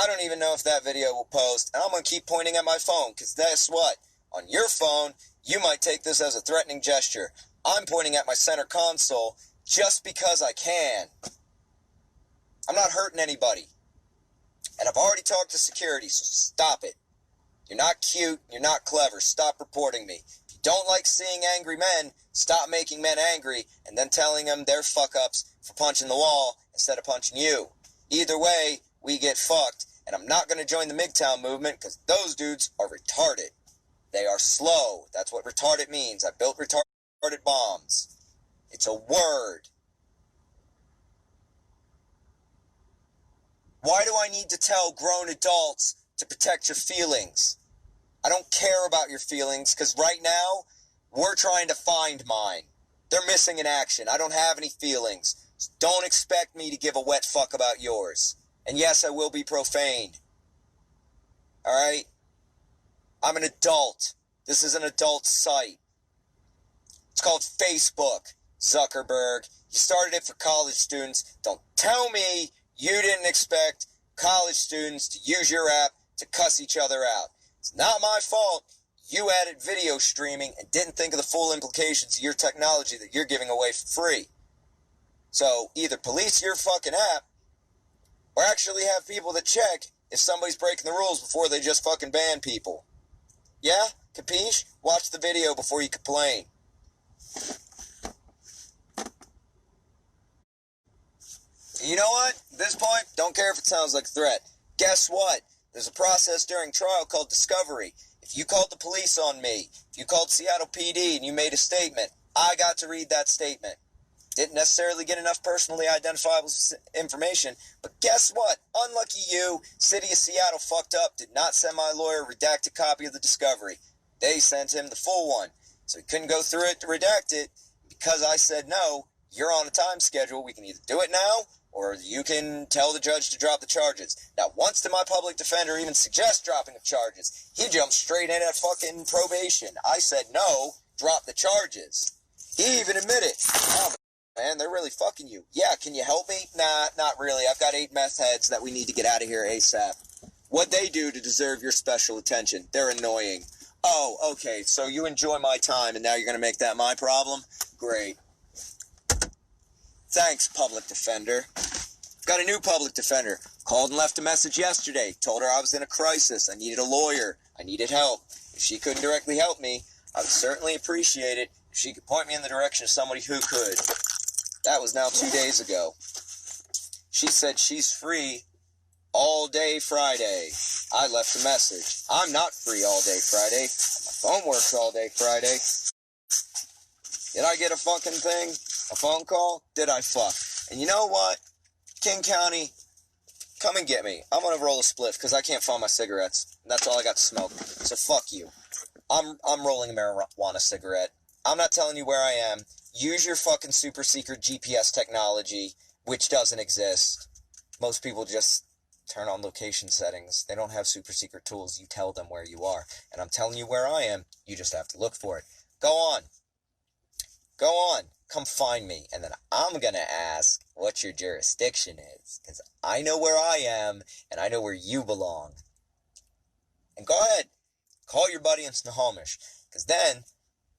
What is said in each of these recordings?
I don't even know if that video will post, and I'm going to keep pointing at my phone, because guess what? On your phone, you might take this as a threatening gesture. I'm pointing at my center console just because I can. I'm not hurting anybody. And I've already talked to security, so stop it. You're not cute, you're not clever, stop reporting me. If you don't like seeing angry men, stop making men angry, and then telling them they're fuck-ups for punching the wall instead of punching you. Either way, we get fucked, and I'm not going to join the MGTOW movement because those dudes are retarded. They are slow. That's what retarded means. I built retarded bombs. It's a word. Why do I need to tell grown adults to protect your feelings? I don't care about your feelings because right now, we're trying to find mine. They're missing in action. I don't have any feelings. So don't expect me to give a wet fuck about yours. And yes, I will be profane. Alright? I'm an adult. This is an adult site. It's called Facebook, Zuckerberg. You started it for college students. Don't tell me you didn't expect college students to use your app to cuss each other out. It's not my fault. You added video streaming and didn't think of the full implications of your technology that you're giving away for free. So either police your fucking app or actually have people that check if somebody's breaking the rules before they just fucking ban people. Yeah? Capiche? Watch the video before you complain. You know what? At this point, don't care if it sounds like a threat. Guess what? There's a process during trial called discovery. If you called the police on me, if you called Seattle PD and you made a statement, I got to read that statement. Didn't necessarily get enough personally identifiable information, but guess what? Unlucky you, City of Seattle fucked up, did not send my lawyer a redacted copy of the discovery. They sent him the full one, so he couldn't go through it to redact it. Because I said no, you're on a time schedule, we can either do it now, or you can tell the judge to drop the charges. Now, once did my public defender even suggest dropping of charges? He jumped straight in at fucking probation. I said no, drop the charges. He even admitted, oh, man, they're really fucking you. Yeah, can you help me? Nah, not really. I've got 8 meth heads that we need to get out of here ASAP. What'd they do to deserve your special attention? They're annoying. Oh, okay, so you enjoy my time and now you're going to make that my problem? Great. Thanks, public defender. Got a new public defender. Called and left a message yesterday. Told her I was in a crisis. I needed a lawyer. I needed help. If she couldn't directly help me, I would certainly appreciate it if she could point me in the direction of somebody who could. That was now 2 days ago. She said she's free all day Friday. I left a message. I'm not free all day Friday. My phone works all day Friday. Did I get a fucking thing? A phone call? Did I fuck? And you know what? King County, come and get me. I'm gonna roll a spliff because I can't find my cigarettes. That's all I got to smoke. So fuck you. I'm rolling a marijuana cigarette. I'm not telling you where I am. Use your fucking super secret GPS technology, which doesn't exist. Most people just turn on location settings. They don't have super secret tools. You tell them where you are. And I'm telling you where I am. You just have to look for it. Go on. Go on. Come find me. And then I'm going to ask what your jurisdiction is. Because I know where I am, and I know where you belong. And go ahead. Call your buddy in Snohomish. Because then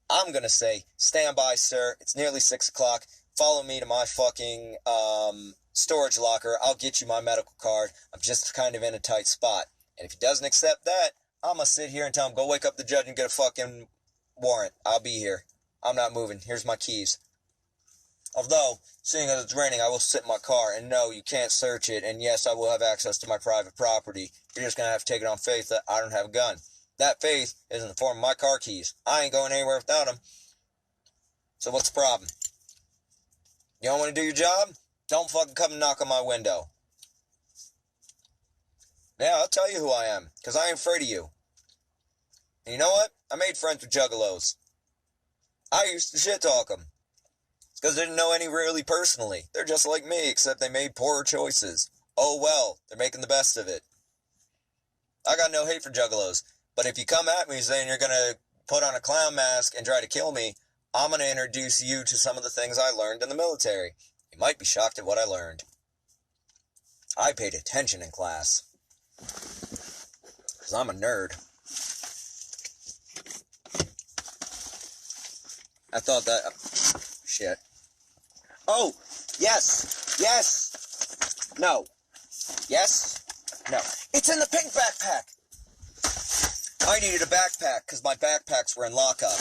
I'm going to say, stand by, sir. It's nearly 6 o'clock. Follow me to my fucking storage locker. I'll get you my medical card. I'm just kind of in a tight spot. And if he doesn't accept that, I'm going to sit here and tell him, go wake up the judge and get a fucking warrant. I'll be here. I'm not moving. Here's my keys. Although, seeing as it's raining, I will sit in my car. And no, you can't search it. And yes, I will have access to my private property. You're just going to have to take it on faith that I don't have a gun. That faith is in the form of my car keys. I ain't going anywhere without them. So what's the problem? You don't want to do your job? Don't fucking come and knock on my window. Yeah, I'll tell you who I am, because I ain't afraid of you. And you know what? I made friends with juggalos. I used to shit talk them. It's because I didn't know any really personally. They're just like me, except they made poorer choices. Oh well, they're making the best of it. I got no hate for juggalos, but if you come at me saying you're going to put on a clown mask and try to kill me, I'm going to introduce you to some of the things I learned in the military. You might be shocked at what I learned. I paid attention in class. Because I'm a nerd. I thought that... shit. Oh! Yes! Yes! No. Yes? No. It's in the pink backpack! I needed a backpack because my backpacks were in lockup.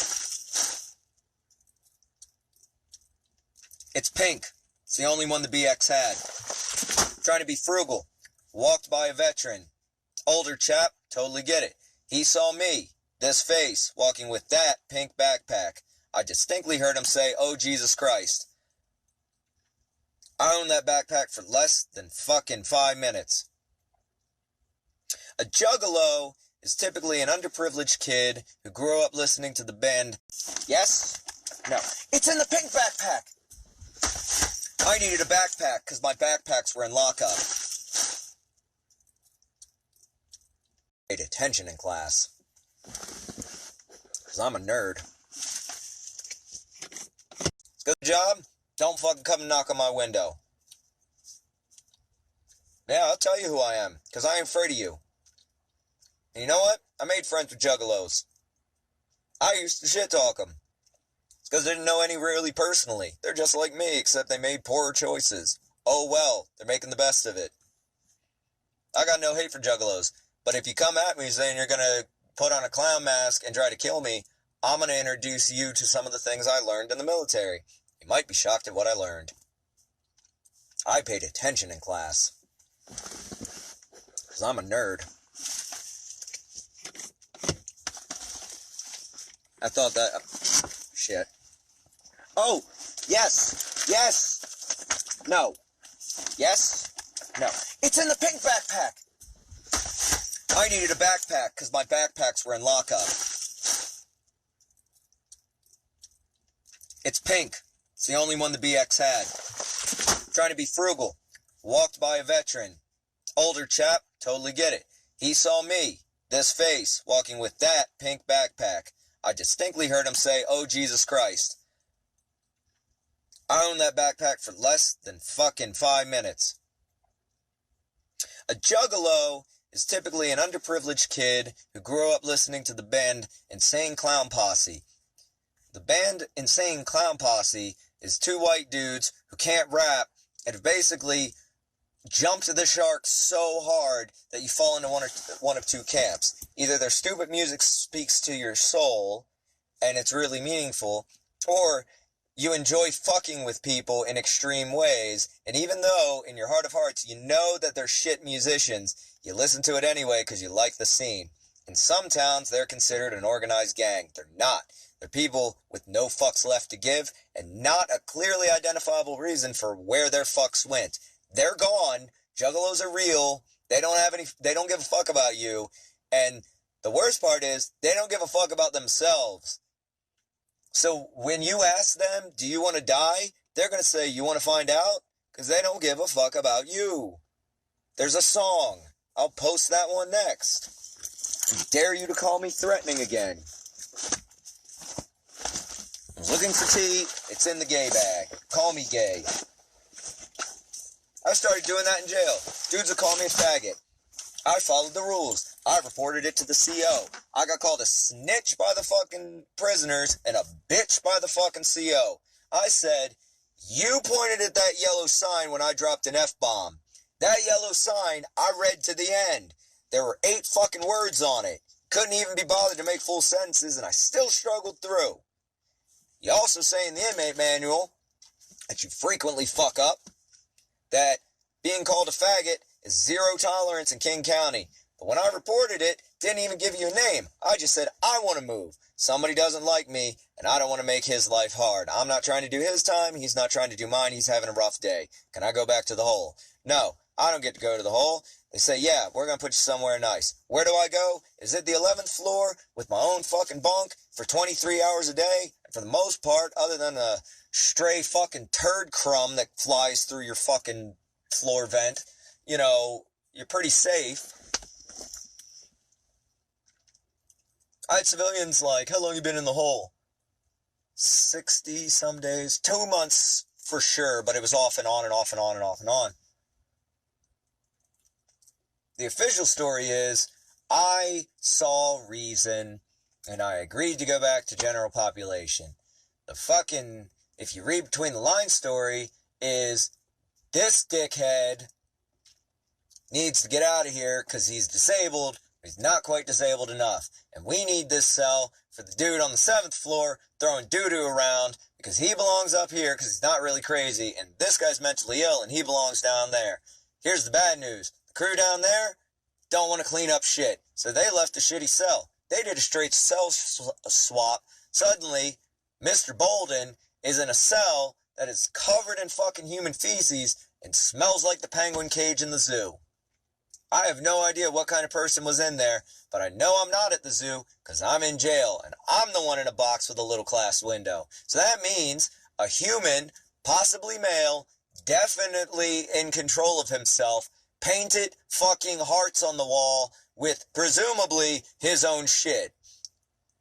It's pink. It's the only one the BX had. Trying to be frugal. Walked by a veteran. Older chap, totally get it. He saw me, this face, walking with that pink backpack. I distinctly heard him say, "Oh, Jesus Christ." I owned that backpack for less than fucking 5 minutes. A juggalo is typically an underprivileged kid who grew up listening to the band. Yes? No. It's in the pink backpack! I needed a backpack because my backpacks were in lockup. Paid attention in class. Because I'm a nerd. Good job? Don't fucking come and knock on my window. Yeah, I'll tell you who I am, because I ain't afraid of you. And you know what? I made friends with juggalos. I used to shit talk them. It's because I didn't know any really personally. They're just like me, except they made poorer choices. Oh well, they're making the best of it. I got no hate for juggalos, but if you come at me saying you're gonna put on a clown mask and try to kill me, I'm gonna introduce you to some of the things I learned in the military. You might be shocked at what I learned. I paid attention in class. Because I'm a nerd. I thought that... shit. Oh! Yes! Yes! No. Yes? No. It's in the pink backpack! I needed a backpack because my backpacks were in lockup. It's pink. It's the only one the BX had. Trying to be frugal. Walked by a veteran. Older chap, totally get it. He saw me, this face, walking with that pink backpack. I distinctly heard him say, "Oh, Jesus Christ." I owned that backpack for less than fucking 5 minutes. A juggalo is typically an underprivileged kid who grew up listening to the band Insane Clown Posse. The band Insane Clown Posse is two white dudes who can't rap and have basically jumped the shark so hard that you fall into one of two camps. Either their stupid music speaks to your soul and it's really meaningful, or you enjoy fucking with people in extreme ways, and even though in your heart of hearts you know that they're shit musicians, you listen to it anyway because you like the scene. In some towns, they're considered an organized gang. They're not. They're people with no fucks left to give and not a clearly identifiable reason for where their fucks went. They're gone. Juggalos are real. They don't give a fuck about you. And the worst part is they don't give a fuck about themselves. So when you ask them, "Do you want to die?" they're going to say, "You want to find out?" Because they don't give a fuck about you. There's a song. I'll post that one next. I dare you to call me threatening again. I'm looking for tea. It's in the gay bag. Call me gay. I started doing that in jail. Dudes would call me a faggot. I followed the rules. I reported it to the CO. I got called a snitch by the fucking prisoners and a bitch by the fucking CO. I said, "You pointed at that yellow sign when I dropped an F-bomb. That yellow sign, I read to the end. There were 8 fucking words on it. Couldn't even be bothered to make full sentences, and I still struggled through." You also say in the inmate manual that you frequently fuck up, that being called a faggot is 0 tolerance in King County. But when I reported it, didn't even give you a name. I just said, "I want to move. Somebody doesn't like me, and I don't want to make his life hard. I'm not trying to do his time. He's not trying to do mine. He's having a rough day. Can I go back to the hole?" No, I don't get to go to the hole. They say, "Yeah, we're going to put you somewhere nice." Where do I go? Is it the 11th floor with my own fucking bunk for 23 hours a day? And for the most part, other than a stray fucking turd crumb that flies through your fucking floor vent, you know, you're pretty safe. I had civilians like, "How long you been in the hole?" 60 some days. 2 months for sure, but it was off and on and off and on and off and on. the official story is, I saw reason and I agreed to go back to general population. The fucking, if you read between the lines story, is this dickhead needs to get out of here because he's disabled. He's not quite disabled enough. And we need this cell for the dude on the 7th floor throwing doo-doo around because he belongs up here because he's not really crazy. And this guy's mentally ill and he belongs down there. Here's the bad news. The crew down there don't want to clean up shit. So they left the shitty cell. They did a straight cell swap. Suddenly, Mr. Bolden is in a cell that is covered in fucking human feces and smells like the penguin cage in the zoo. I have no idea what kind of person was in there, but I know I'm not at the zoo because I'm in jail and I'm the one in a box with a little glass window. So that means a human, possibly male, definitely in control of himself, painted fucking hearts on the wall with presumably his own shit.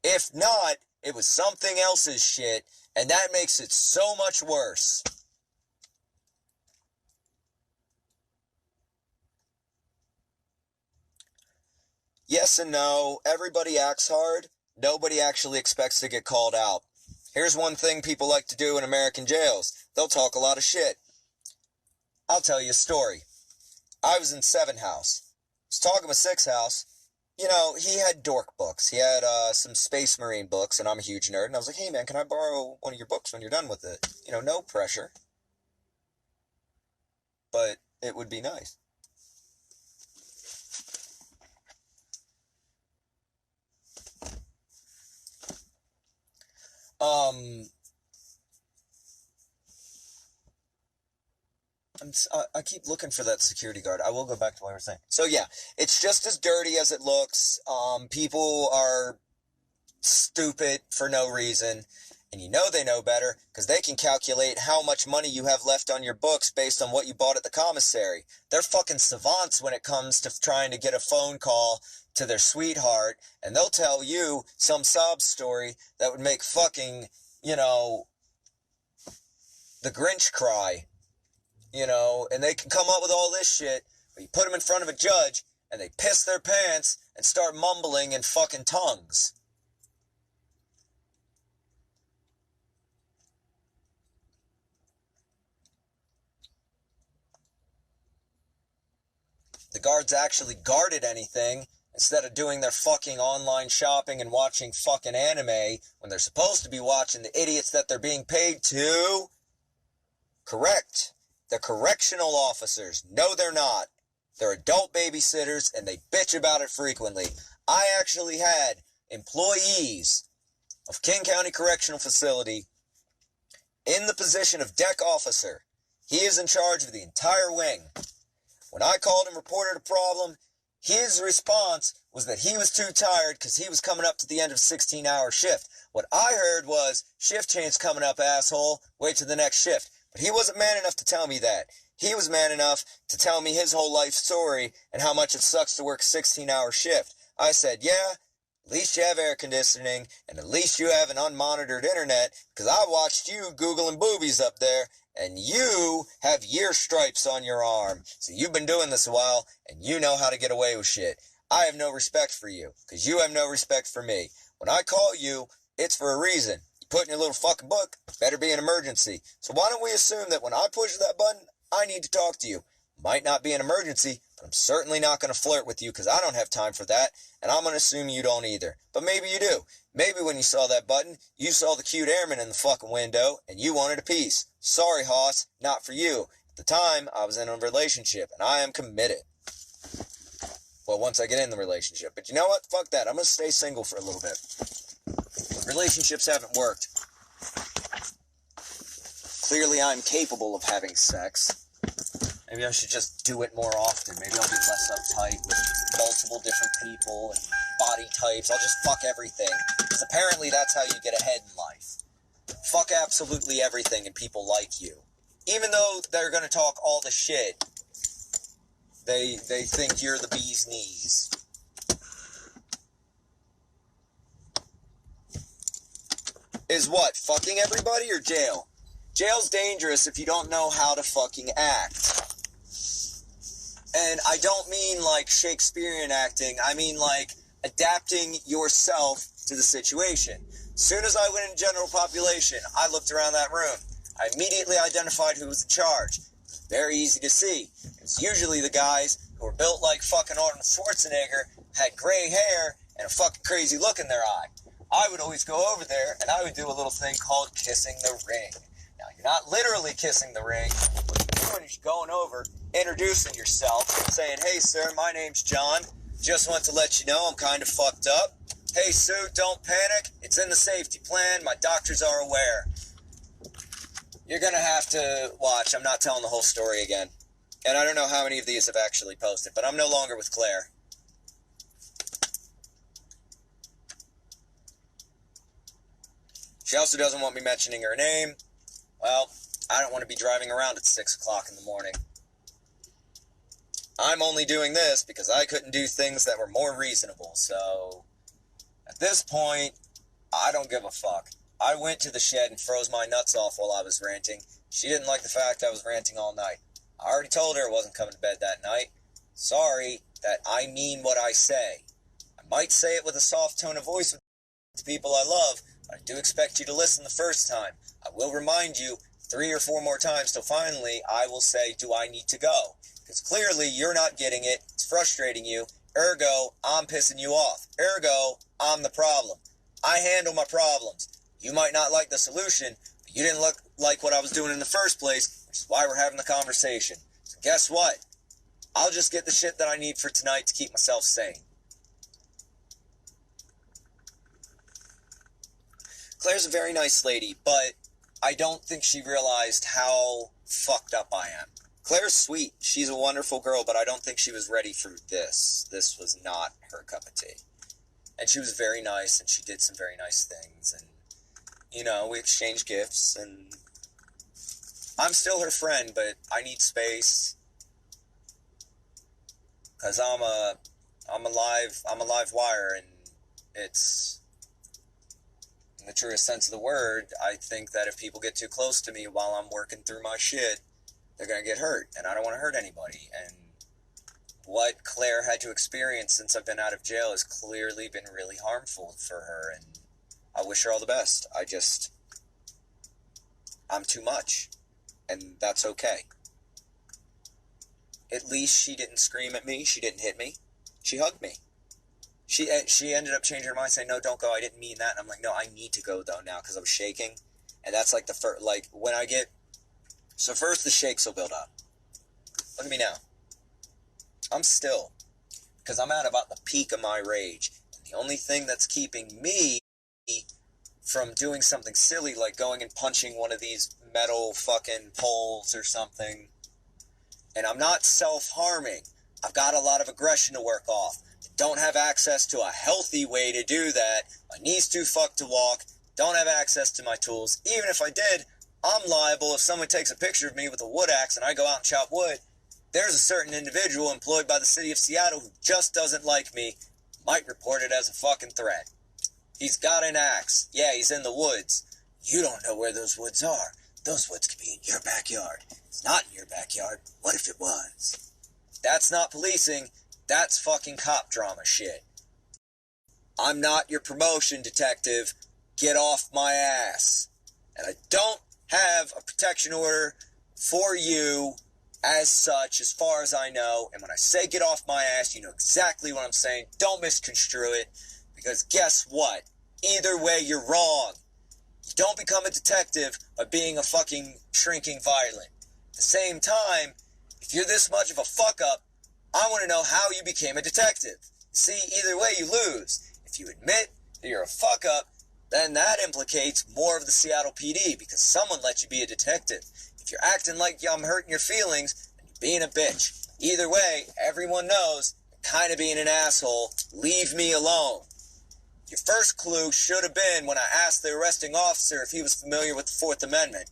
If not, it was something else's shit, and that makes it so much worse. Yes and no. Everybody acts hard. Nobody actually expects to get called out. Here's one thing people like to do in American jails. They'll talk a lot of shit. I'll tell you a story. I was in 7 House. I was talking with 6 House. You know, he had dork books. He had some Space Marine books, and I'm a huge nerd. And I was like, hey, man, can I borrow one of your books when you're done with it? You know, no pressure. But it would be nice. I keep looking for that security guard. I will go back to what I was saying. So yeah, it's just as dirty as it looks. People are stupid for no reason. And you know they know better because they can calculate how much money you have left on your books based on what you bought at the commissary. They're fucking savants when it comes to trying to get a phone call to their sweetheart, and they'll tell you some sob story that would make fucking, you know, the Grinch cry, you know, and they can come up with all this shit, but you put them in front of a judge, and they piss their pants and start mumbling in fucking tongues. The guards actually guarded anything instead of doing their fucking online shopping and watching fucking anime when they're supposed to be watching the idiots that they're being paid to. Correct. They're correctional officers. No, they're not. They're adult babysitters and they bitch about it frequently. I actually had employees of King County Correctional Facility in the position of deck officer. He is in charge of the entire wing. When I called and reported a problem, his response was that he was too tired because he was coming up to the end of a 16-hour shift. What I heard was, shift change coming up, asshole. Wait till the next shift. But he wasn't man enough to tell me that. He was man enough to tell me his whole life story and how much it sucks to work a 16-hour shift. I said, yeah, at least you have air conditioning and at least you have an unmonitored internet because I watched you Googling boobies up there. And you have year stripes on your arm. So you've been doing this a while, and you know how to get away with shit. I have no respect for you, because you have no respect for me. When I call you, it's for a reason. You put in your little fucking book, better be an emergency. So why don't we assume that when I push that button, I need to talk to you. Might not be an emergency, but I'm certainly not going to flirt with you, because I don't have time for that, and I'm going to assume you don't either. But maybe you do. Maybe when you saw that button, you saw the cute airman in the fucking window, and you wanted a piece. Sorry, Hoss, not for you. At the time, I was in a relationship, and I am committed. Well, once I get in the relationship. But you know what? Fuck that. I'm going to stay single for a little bit. Relationships haven't worked. Clearly, I'm capable of having sex. Maybe I should just do it more often. Maybe I'll be less uptight with multiple different people and body types. I'll just fuck everything. Because apparently that's how you get ahead in life. Fuck absolutely everything and people like you. Even though they're going to talk all the shit, they think you're the bee's knees. Is what? Fucking everybody or jail? Jail's dangerous if you don't know how to fucking act. And I don't mean like Shakespearean acting. I mean like adapting yourself to the situation. As soon as I went in general population, I looked around that room. I immediately identified who was in charge. Very easy to see. It's usually the guys who were built like fucking Arnold Schwarzenegger, had gray hair, and a fucking crazy look in their eye. I would always go over there, and I would do a little thing called kissing the ring. Now, you're not literally kissing the ring. What you're doing is you're going over, introducing yourself, saying, "Hey, sir, my name's John. Just want to let you know I'm kind of fucked up. Hey, Sue, don't panic. It's in the safety plan. My doctors are aware." You're going to have to watch. I'm not telling the whole story again. And I don't know how many of these have actually posted, but I'm no longer with Claire. She also doesn't want me mentioning her name. Well, I don't want to be driving around at 6 o'clock in the morning. I'm only doing this because I couldn't do things that were more reasonable, so at this point, I don't give a fuck. I went to the shed and froze my nuts off while I was ranting. She didn't like the fact I was ranting all night. I already told her I wasn't coming to bed that night. Sorry that I mean what I say. I might say it with a soft tone of voice to people I love, but I do expect you to listen the first time. I will remind you 3 or 4 more times till finally I will say, "Do I need to go?" Because clearly you're not getting it. It's frustrating you. Ergo, I'm pissing you off. Ergo, I'm the problem. I handle my problems. You might not like the solution, but you didn't like what I was doing in the first place, which is why we're having the conversation. So guess what? I'll just get the shit that I need for tonight to keep myself sane. Claire's a very nice lady, but I don't think she realized how fucked up I am. Claire's sweet. She's a wonderful girl, but I don't think she was ready for this. This was not her cup of tea. And she was very nice, and she did some very nice things, and, you know, we exchanged gifts, and I'm still her friend, but I need space, because I'm a live wire, and it's, in the truest sense of the word, I think that if people get too close to me while I'm working through my shit, they're going to get hurt, and I don't want to hurt anybody, and what Claire had to experience since I've been out of jail has clearly been really harmful for her, and I wish her all the best. I'm too much, and that's okay. At least she didn't scream at me, she didn't hit me, she hugged me. She ended up changing her mind, saying, "No, don't go, I didn't mean that," and I'm like, "No, I need to go, though, now," because I was shaking, and that's like the first, like, when I get, so first the shakes will build up. Look at me now. I'm still, because I'm at about the peak of my rage. And the only thing that's keeping me from doing something silly like going and punching one of these metal fucking poles or something, and I'm not self-harming. I've got a lot of aggression to work off. I don't have access to a healthy way to do that. My knee's too fucked to walk. Don't have access to my tools. Even if I did, I'm liable if someone takes a picture of me with a wood axe and I go out and chop wood. There's a certain individual employed by the city of Seattle who just doesn't like me, might report it as a fucking threat. He's got an axe. Yeah, he's in the woods. You don't know where those woods are. Those woods could be in your backyard. It's not in your backyard. What if it was? That's not policing. That's fucking cop drama shit. I'm not your promotion detective. Get off my ass. And I don't have a protection order for you as such, as far as I know, and when I say get off my ass, you know exactly what I'm saying. Don't misconstrue it, because guess what? Either way, you're wrong. You don't become a detective by being a fucking shrinking violent. At the same time, if you're this much of a fuck-up, I want to know how you became a detective. See, either way, you lose. If you admit that you're a fuck-up, then that implicates more of the Seattle PD, because someone let you be a detective. If you're acting like I'm hurting your feelings, then you're being a bitch. Either way, everyone knows you're kind of being an asshole. Leave me alone. Your first clue should have been when I asked the arresting officer if he was familiar with the Fourth Amendment.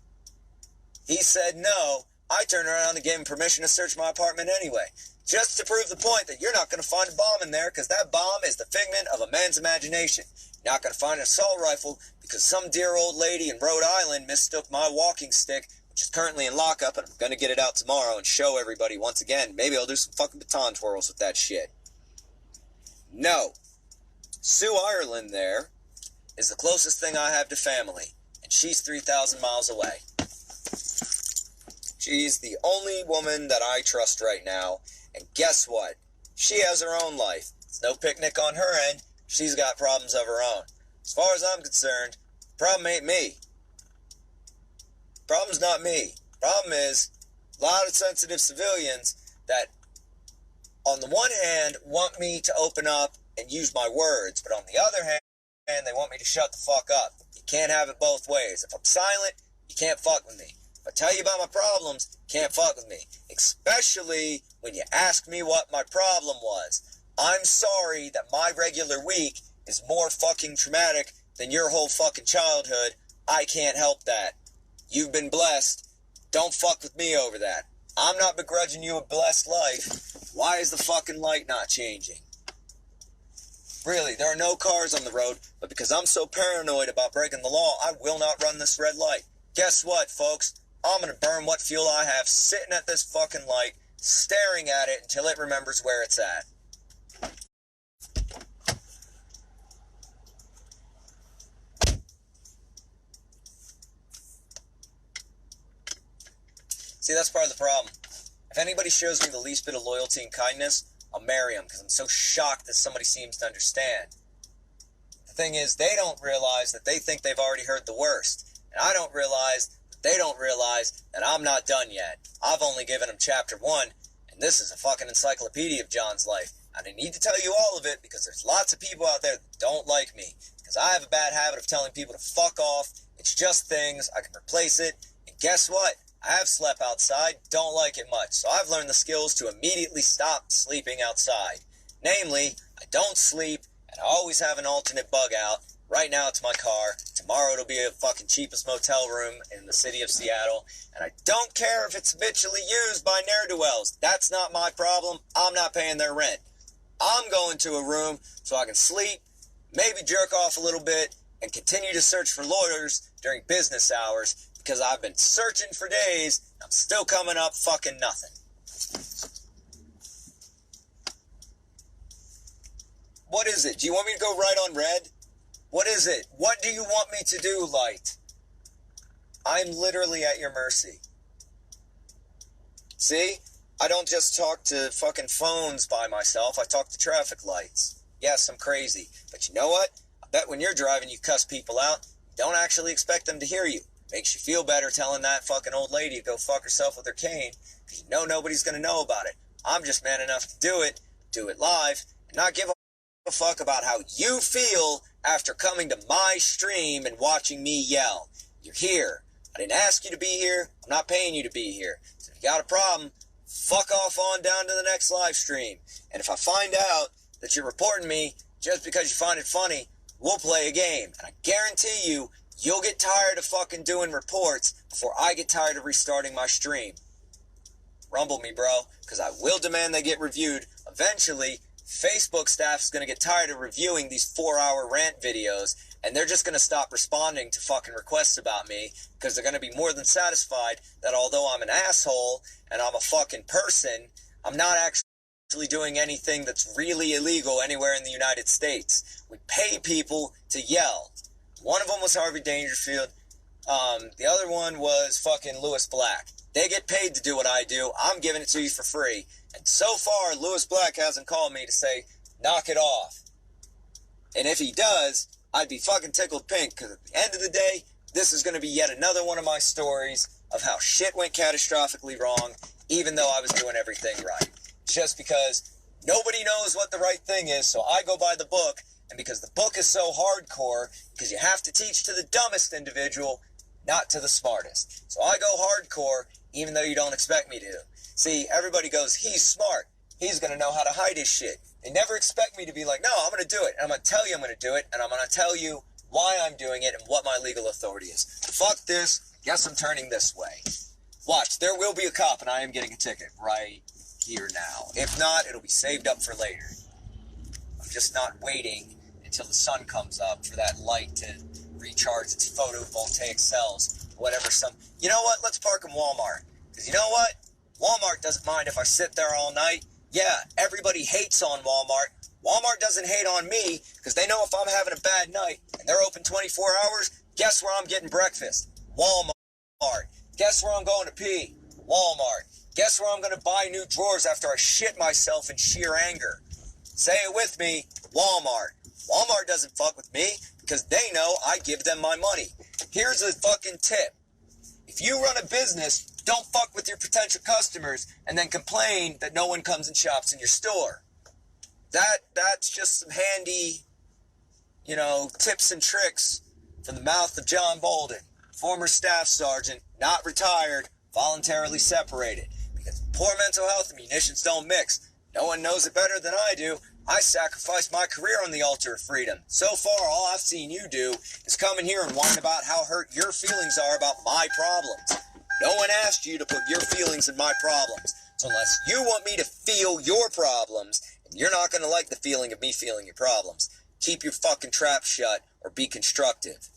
He said no. I turned around and gave him permission to search my apartment anyway, just to prove the point that you're not going to find a bomb in there, because that bomb is the figment of a man's imagination. You're not going to find an assault rifle because some dear old lady in Rhode Island mistook my walking stick, which is currently in lockup, and I'm going to get it out tomorrow and show everybody once again. Maybe I'll do some fucking baton twirls with that shit. No. Sue Ireland there is the closest thing I have to family, and she's 3,000 miles away. She's the only woman that I trust right now, and guess what? She has her own life. It's no picnic on her end. She's got problems of her own. As far as I'm concerned, the problem ain't me. Problem's not me. Problem is a lot of sensitive civilians that, on the one hand, want me to open up and use my words, but on the other hand, they want me to shut the fuck up. You can't have it both ways. If I'm silent, you can't fuck with me. If I tell you about my problems, you can't fuck with me. Especially when you ask me what my problem was. I'm sorry that my regular week is more fucking traumatic than your whole fucking childhood. I can't help that. You've been blessed. Don't fuck with me over that. I'm not begrudging you a blessed life. Why is the fucking light not changing? Really, there are no cars on the road, but because I'm so paranoid about breaking the law, I will not run this red light. Guess what, folks? I'm gonna burn what fuel I have sitting at this fucking light, staring at it until it remembers where it's at. See, that's part of the problem. If anybody shows me the least bit of loyalty and kindness, I'll marry them because I'm so shocked that somebody seems to understand. The thing is, they don't realize that they think they've already heard the worst. And I don't realize that they don't realize that I'm not done yet. I've only given them chapter 1, and this is a fucking encyclopedia of John's life. I didn't need to tell you all of it because there's lots of people out there that don't like me. Because I have a bad habit of telling people to fuck off. It's just things. I can replace it. And guess what? I have slept outside, don't like it much, so I've learned the skills to immediately stop sleeping outside. Namely, I don't sleep, and I always have an alternate bug out. Right now it's my car, tomorrow it'll be a fucking cheapest motel room in the city of Seattle, and I don't care if it's habitually used by ne'er-do-wells. That's not my problem, I'm not paying their rent. I'm going to a room so I can sleep, maybe jerk off a little bit, and continue to search for lawyers during business hours, because I've been searching for days, and I'm still coming up fucking nothing. What is it? Do you want me to go right on red? What is it? What do you want me to do, light? I'm literally at your mercy. See? I don't just talk to fucking phones by myself. I talk to traffic lights. Yes, I'm crazy. But you know what? I bet when you're driving, you cuss people out. You don't actually expect them to hear you. Makes you feel better telling that fucking old lady to go fuck herself with her cane, because you know nobody's going to know about it. I'm just man enough to do it live, and not give a fuck about how you feel after coming to my stream and watching me yell. You're here. I didn't ask you to be here. I'm not paying you to be here. So if you got a problem, fuck off on down to the next live stream. And if I find out that you're reporting me just because you find it funny, we'll play a game. And I guarantee you, you'll get tired of fucking doing reports before I get tired of restarting my stream. Rumble me, bro, because I will demand they get reviewed. Eventually, Facebook staff's going to get tired of reviewing these 4-hour rant videos, and they're just going to stop responding to fucking requests about me, because they're going to be more than satisfied that although I'm an asshole and I'm a fucking person, I'm not actually doing anything that's really illegal anywhere in the United States. We pay people to yell. One of them was Harvey Dangerfield. The other one was fucking Lewis Black. They get paid to do what I do. I'm giving it to you for free. And so far, Lewis Black hasn't called me to say, knock it off. And if he does, I'd be fucking tickled pink, because at the end of the day, this is going to be yet another one of my stories of how shit went catastrophically wrong, even though I was doing everything right. Just because nobody knows what the right thing is, so I go by the book. And because the book is so hardcore, because you have to teach to the dumbest individual, not to the smartest. So I go hardcore, even though you don't expect me to. See, everybody goes, he's smart. He's going to know how to hide his shit. They never expect me to be like, no, I'm going to do it. And I'm going to tell you I'm going to do it. And I'm going to tell you why I'm doing it and what my legal authority is. Fuck this. Guess I'm turning this way. Watch, there will be a cop and I am getting a ticket right here now. If not, it'll be saved up for later. I'm just not waiting until the sun comes up for that light to recharge its photovoltaic cells whatever you know what, let's park in Walmart. Because you know what? Walmart doesn't mind if I sit there all night. Yeah, everybody hates on Walmart. Walmart doesn't hate on me because they know if I'm having a bad night and they're open 24 hours, guess where I'm getting breakfast? Walmart. Guess where I'm going to pee? Walmart. Guess where I'm going to buy new drawers after I shit myself in sheer anger? Say it with me, Walmart. Walmart doesn't fuck with me because they know I give them my money. Here's a fucking tip. If you run a business, don't fuck with your potential customers and then complain that no one comes and shops in your store. That's just some handy, tips and tricks from the mouth of John Bolden, former staff sergeant, not retired, voluntarily separated. Because poor mental health and munitions don't mix. No one knows it better than I do. I sacrificed my career on the altar of freedom. So far, all I've seen you do is come in here and whine about how hurt your feelings are about my problems. No one asked you to put your feelings in my problems. So unless you want me to feel your problems, and you're not going to like the feeling of me feeling your problems, keep your fucking trap shut or be constructive.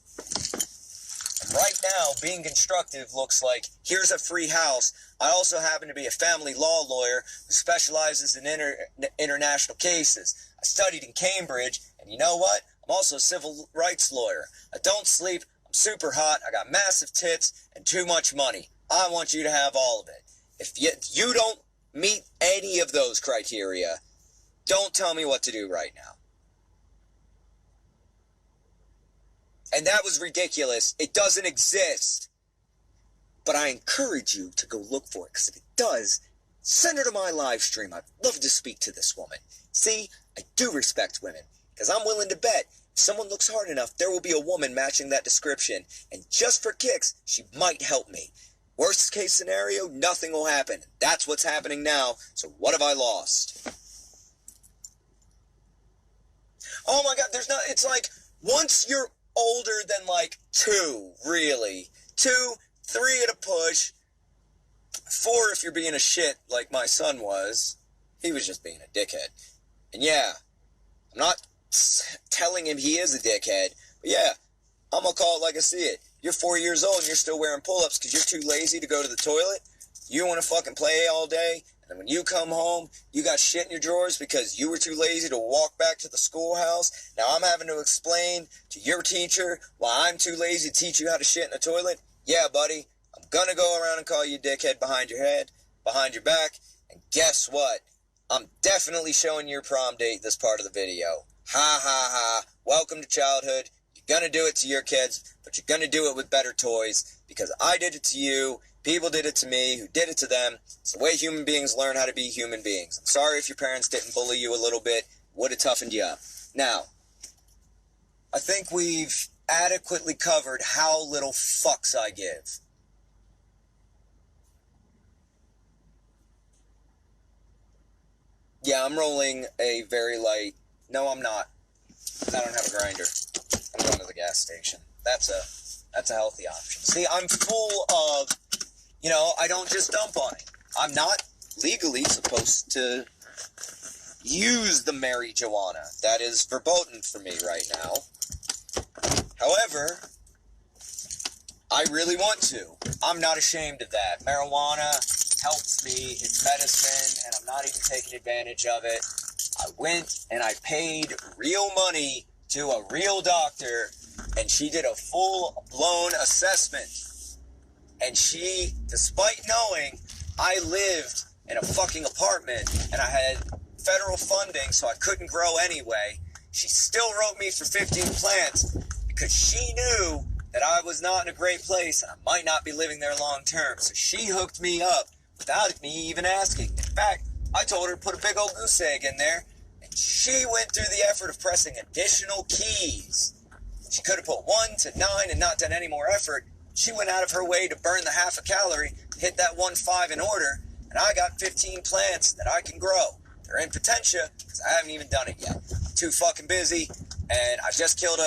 And right now, being constructive looks like, here's a free house. I also happen to be a family law lawyer who specializes in international cases. I studied in Cambridge, and you know what? I'm also a civil rights lawyer. I don't sleep, I'm super hot, I got massive tits, and too much money. I want you to have all of it. If you don't meet any of those criteria, don't tell me what to do right now. And that was ridiculous. It doesn't exist. But I encourage you to go look for it, because if it does, send her to my live stream. I'd love to speak to this woman. See, I do respect women, because I'm willing to bet if someone looks hard enough, there will be a woman matching that description. And just for kicks, she might help me. Worst case scenario, nothing will happen. That's what's happening now, so what have I lost? Oh my God, it's like, once you're older than like 2, really. 2, 3 at a push. 4 if you're being a shit like my son was. He was just being a dickhead. And yeah, I'm not telling him he is a dickhead, but yeah, I'm gonna call it like I see it. You're 4 years old and you're still wearing pull-ups because you're too lazy to go to the toilet. You want to fucking play all day, and when you come home, you got shit in your drawers because you were too lazy to walk back to the schoolhouse. Now I'm having to explain to your teacher why I'm too lazy to teach you how to shit in the toilet. Yeah, buddy, I'm gonna go around and call you a dickhead behind your head, behind your back, and guess what? I'm definitely showing your prom date this part of the video. Ha ha ha. Welcome to childhood. You're gonna do it to your kids, but you're gonna do it with better toys, because I did it to you, people did it to me, who did it to them. It's the way human beings learn how to be human beings. I'm sorry if your parents didn't bully you a little bit. Would have toughened you up. Now, I think we've adequately covered how little fucks I give. Yeah, I'm rolling a very light... No, I'm not. I don't have a grinder. I'm going to the gas station. That's a healthy option. See, I'm full of... I don't just dump on it. I'm not legally supposed to use the marijuana. That is verboten for me right now. However, I really want to. I'm not ashamed of that. Marijuana helps me. It's medicine, and I'm not even taking advantage of it. I went and I paid real money to a real doctor, and she did a full-blown assessment. And she, despite knowing I lived in a fucking apartment and I had federal funding so I couldn't grow anyway, she still wrote me for 15 plants because she knew that I was not in a great place and I might not be living there long term. So she hooked me up without me even asking. In fact, I told her to put a big old goose egg in there, and she went through the effort of pressing additional keys. She could have put 1 to 9 and not done any more effort. She went out of her way to burn the half a calorie, hit that 1.5 in order, and I got 15 plants that I can grow. They're in Potentia, because I haven't even done it yet. I'm too fucking busy, and I just killed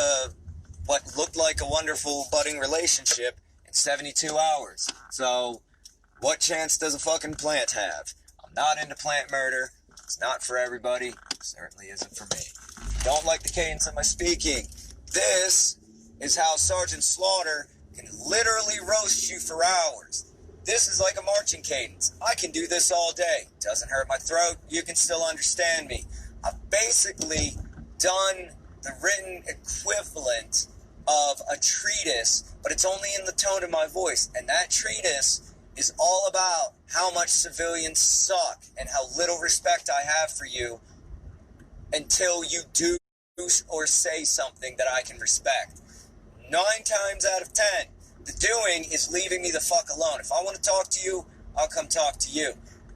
what looked like a wonderful budding relationship in 72 hours. So, what chance does a fucking plant have? I'm not into plant murder. It's not for everybody. It certainly isn't for me. Don't like the cadence of my speaking. This is how Sergeant Slaughter can literally roast you for hours. This is like a marching cadence. I can do this all day. Doesn't hurt my throat. You can still understand me. I've basically done the written equivalent of a treatise, but it's only in the tone of my voice. And that treatise is all about how much civilians suck and how little respect I have for you until you do or say something that I can respect. 9 times out of 10, the doing is leaving me the fuck alone. If I want to talk to you, I'll come talk to you.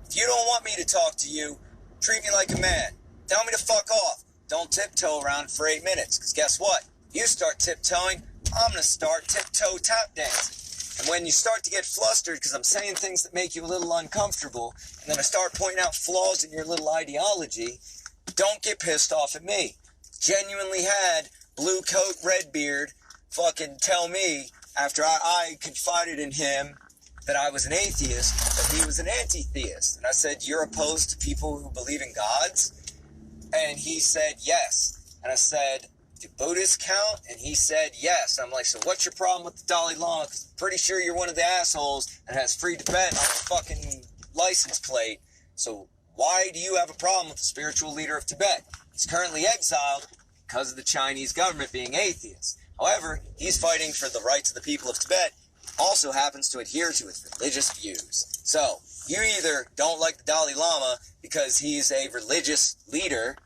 If you don't want me to talk to you, treat me like a man. Tell me to fuck off. Don't tiptoe around for 8 minutes, because guess what? You start tiptoeing, I'm going to start tiptoe tap dancing. And when you start to get flustered because I'm saying things that make you a little uncomfortable, and then I start pointing out flaws in your little ideology, don't get pissed off at me. Genuinely had blue coat, red beard fucking tell me after I confided in him that I was an atheist, that he was an anti-theist. And I said, you're opposed to people who believe in gods? And he said, yes. And I said, do Buddhists count? And he said, yes. I'm like, so what's your problem with the Dalai Lama? Because I'm pretty sure you're one of the assholes and has free Tibet on the fucking license plate. So why do you have a problem with the spiritual leader of Tibet? He's currently exiled because of the Chinese government being atheist. However, he's fighting for the rights of the people of Tibet, also happens to adhere to his religious views. So, you either don't like the Dalai Lama because he's a religious leader,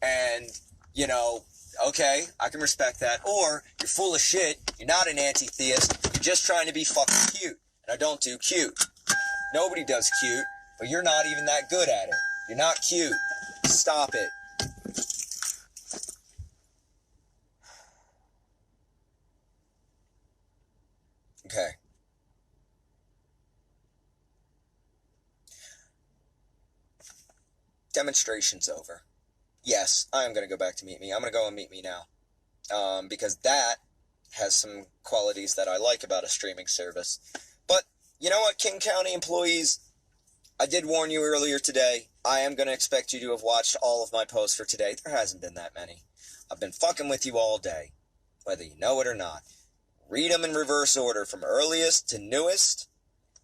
and, you know, okay, I can respect that, or you're full of shit, you're not an anti-theist, you're just trying to be fucking cute, and I don't do cute. Nobody does cute, but you're not even that good at it. You're not cute. Stop it. Okay. Demonstration's over. Yes, I am going to go back to Meet Me. I'm going to go and Meet Me now. Because that has some qualities that I like about a streaming service. But, you know what, King County employees? I did warn you earlier today. I am going to expect you to have watched all of my posts for today. There hasn't been that many. I've been fucking with you all day, whether you know it or not. Read them in reverse order from earliest to newest,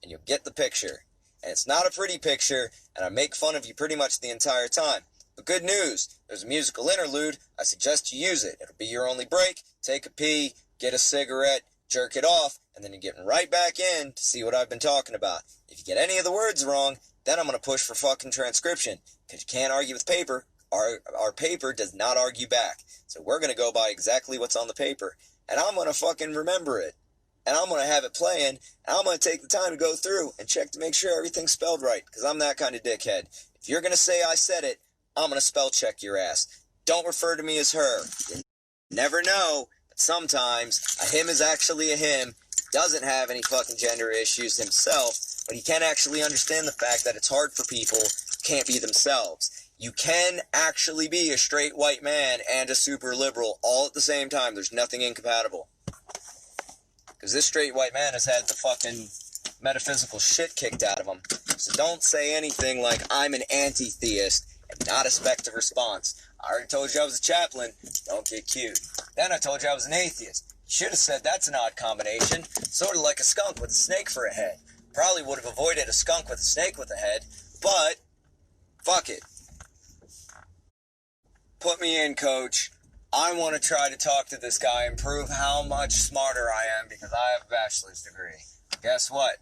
and you'll get the picture. And it's not a pretty picture, and I make fun of you pretty much the entire time. But good news, there's a musical interlude. I suggest you use it. It'll be your only break. Take a pee, get a cigarette, jerk it off, and then you're getting right back in to see what I've been talking about. If you get any of the words wrong, then I'm going to push for fucking transcription, because you can't argue with paper. Our paper does not argue back. So we're going to go by exactly what's on the paper. And I'm going to fucking remember it. And I'm going to have it playing. And I'm going to take the time to go through and check to make sure everything's spelled right. Because I'm that kind of dickhead. If you're going to say I said it, I'm going to spell check your ass. Don't refer to me as her. You never know. But sometimes a him is actually a him. Doesn't have any fucking gender issues himself. But he can actually understand the fact that it's hard for people who can't be themselves. You can actually be a straight white man and a super liberal all at the same time. There's nothing incompatible. Because this straight white man has had the fucking metaphysical shit kicked out of him. So don't say anything like I'm an anti-theist and not expect a response. I already told you I was a chaplain. Don't get cute. Then I told you I was an atheist. You should have said that's an odd combination. Sort of like a skunk with a snake for a head. Probably would have avoided a skunk with a snake with a head. But, fuck it. Put me in, coach. I want to try to talk to this guy and prove how much smarter I am because I have a bachelor's degree. Guess what?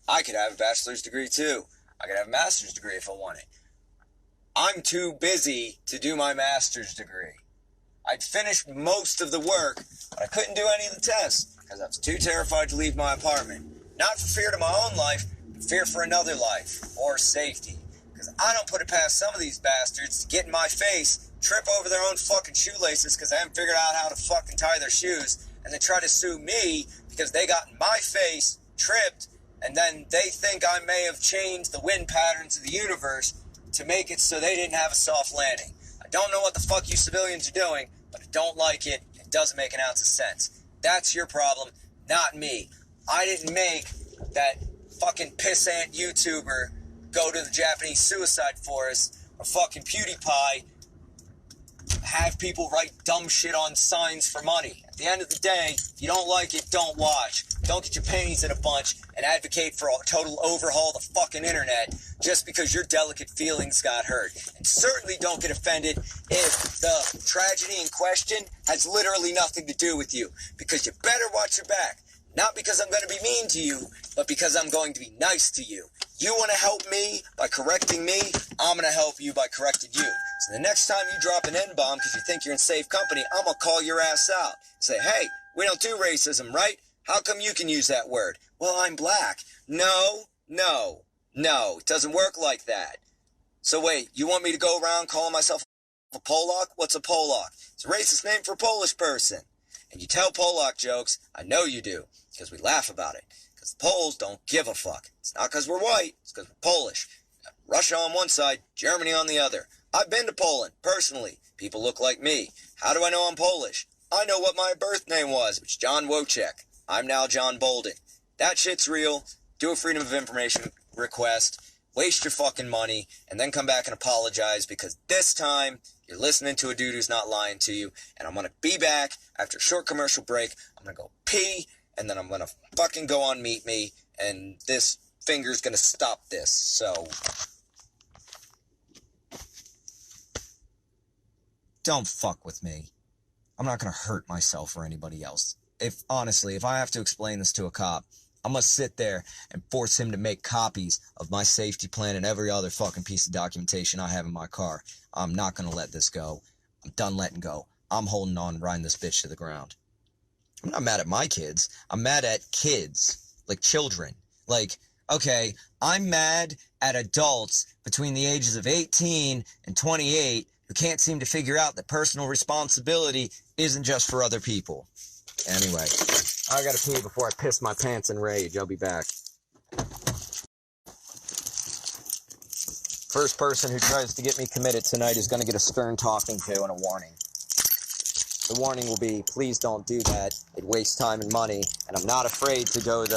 I could have a bachelor's degree too. I could have a master's degree if I wanted. I'm too busy to do my master's degree. I'd finished most of the work, but I couldn't do any of the tests because I was too terrified to leave my apartment. Not for fear to my own life, but fear for another life or safety. Because I don't put it past some of these bastards to get in my face, trip over their own fucking shoelaces because they haven't figured out how to fucking tie their shoes, and then try to sue me because they got in my face, tripped, and then they think I may have changed the wind patterns of the universe to make it so they didn't have a soft landing. I don't know what the fuck you civilians are doing, but I don't like it. It doesn't make an ounce of sense. That's your problem, not me. I didn't make that fucking pissant YouTuber go to the Japanese suicide forest, or fucking PewDiePie have people write dumb shit on signs for money. At the end of the day, if you don't like it, don't watch. Don't get your panties in a bunch and advocate for a total overhaul of the fucking internet just because your delicate feelings got hurt. And certainly don't get offended if the tragedy in question has literally nothing to do with you, because you better watch your back. Not because I'm going to be mean to you, but because I'm going to be nice to you. You want to help me by correcting me, I'm going to help you by correcting you. So the next time you drop an N-bomb because you think you're in safe company, I'm going to call your ass out. Say, hey, we don't do racism, right? How come you can use that word? Well, I'm black. No, it doesn't work like that. So wait, you want me to go around calling myself a Polak? What's a Polak? It's a racist name for a Polish person. And you tell Polak jokes, I know you do, because we laugh about it. Because the Poles don't give a fuck. It's not because we're white, it's because we're Polish. Russia on one side, Germany on the other. I've been to Poland, personally. People look like me. How do I know I'm Polish? I know what my birth name was, which is John Wojciech. I'm now John Bolden. That shit's real. Do a Freedom of Information request. Waste your fucking money, and then come back and apologize, because this time you're listening to a dude who's not lying to you. And I'm going to be back after a short commercial break. I'm going to go pee, and then I'm going to fucking go on Meet Me, and this finger's going to stop this. So don't fuck with me. I'm not going to hurt myself or anybody else. If I have to explain this to a cop, I'm going to sit there and force him to make copies of my safety plan and every other fucking piece of documentation I have in my car. I'm not going to let this go. I'm done letting go. I'm holding on and riding this bitch to the ground. I'm not mad at my kids. I'm mad at kids. Like children. Like, okay, I'm mad at adults between the ages of 18 and 28 who can't seem to figure out that personal responsibility isn't just for other people. Anyway, I gotta pee before I piss my pants in rage. I'll be back. First person who tries to get me committed tonight is gonna get a stern talking to and a warning. The warning will be, please don't do that. It wastes time and money, and I'm not afraid to go the